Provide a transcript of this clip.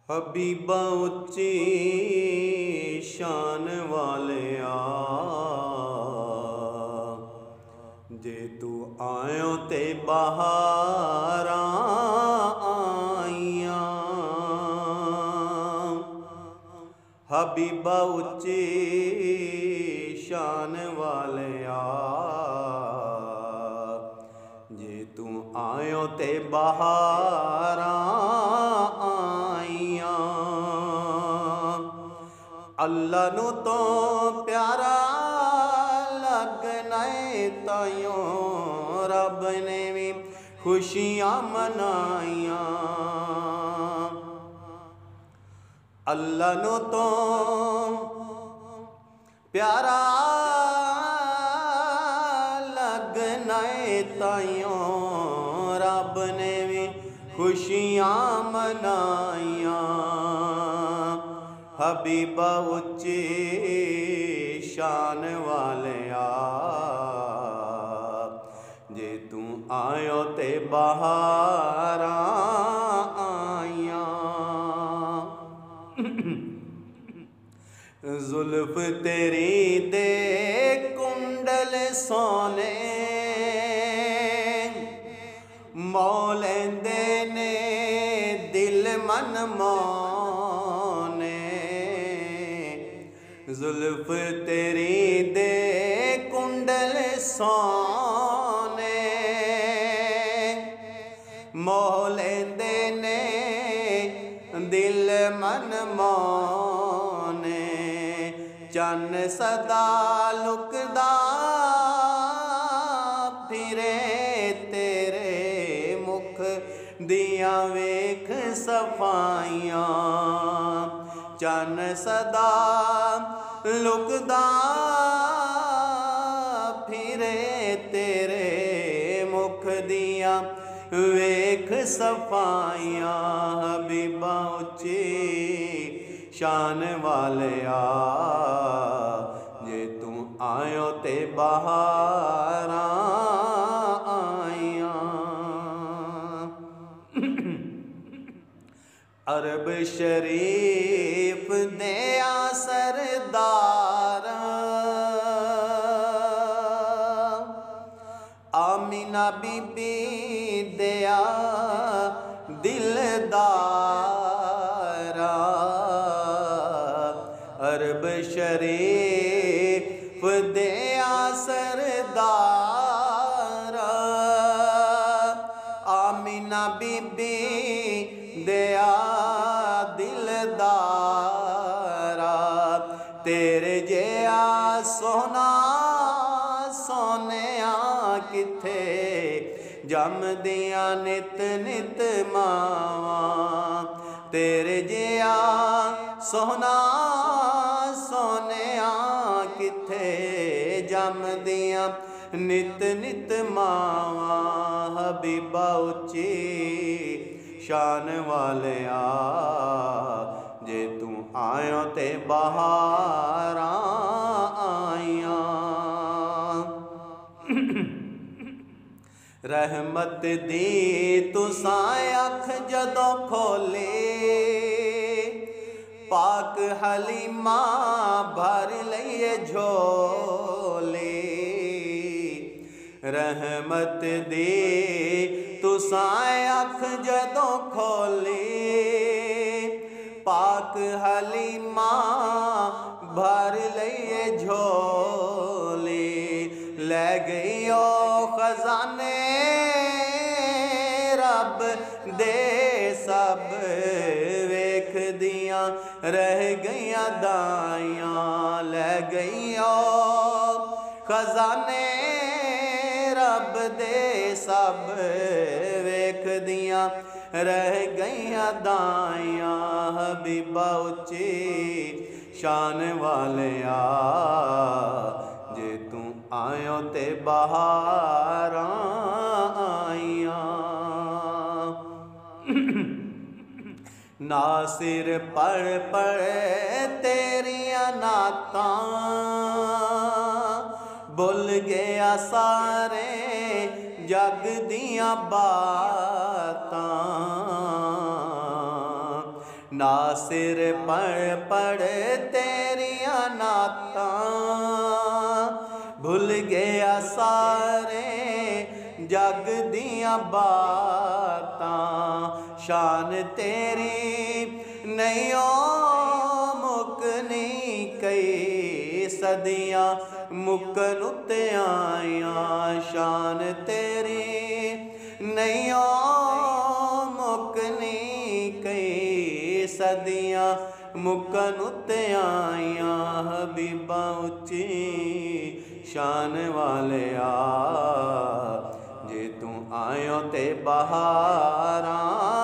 Habiba उच्ची शान वालिया, जे तू आयो ते बहारा आईया। हबीबा उच्ची शान वालिया, जे तू आयो ते बहारा आईया। अल्लाह नू तो प्यारा लगना ताइयों रब ने भी खुशियां मनाइया। अल्लाह नू तो प्यारा लगना ताइयों रब ने भी खुशियां मनाइया। हबीबा उच्ची शान वालिया, जे तू आयो ते बहारा आईया। जुल्फ तेरी दे कुंडल सोने मौलेंदे ने दिल मन मोने। जुल्फ तेरी दे कुंडल सोने मौलेंदे ने दिल मन मोने। चन सदा लुकदा फिरे तेरे मुख दिया वेख सफाइयां। चन सदा लुकदा फिरे तेरे मुख दिया वेख सफाइयां। हबीबा उच्ची शान वालिया, जे तू आयो ते बहारा आईया। अरब शरीफ दिया सरदार आमीना बीबी दिया दिलदारा। अरब शरीफ दिया सरदार आमीना बीबी दिया दिलदारा। तेरे जिया सोना सोनिया किथे जमदिया नित नित मावा। तेरे जिया सोना सोनिया किथे जमदिया नित नित मावा। हबीबा उच्ची शान वालिया, जे तू आयो ते बहारा आईया। रहमत दी तुसां अख जदों खोले पाक हलीमा भर लइए झोले। रहमत दी तुसां अख जदों खोले पाक हलीमा भर लइए झोले। लै गई ओ खजाने रब दे सब वेख दियां रह गईयां दाइयां। लै गई ओ खजाने रब दे सब वेख दियां रह गईयां दाइयां। हबीबा उच्ची शान वालिया, जे तू आयो ते बहारा आईया। नासिर पढ़ पढ़ तेरिया नातां भुल गया सारे जग दियां बातां। नासिर पढ़ पढ़ तेरिया नातां भुल गया सारे जग दियां बातां शान तेरी नहीं ओ मुकनी कई सदियां मुकन उत्ते आइयां शान तेरी नहीं ओ मुकनी कई सदियां मुकन उत्ते आइयां हबीबा उच्ची शान वाले आ जे तू आयो ते बहारां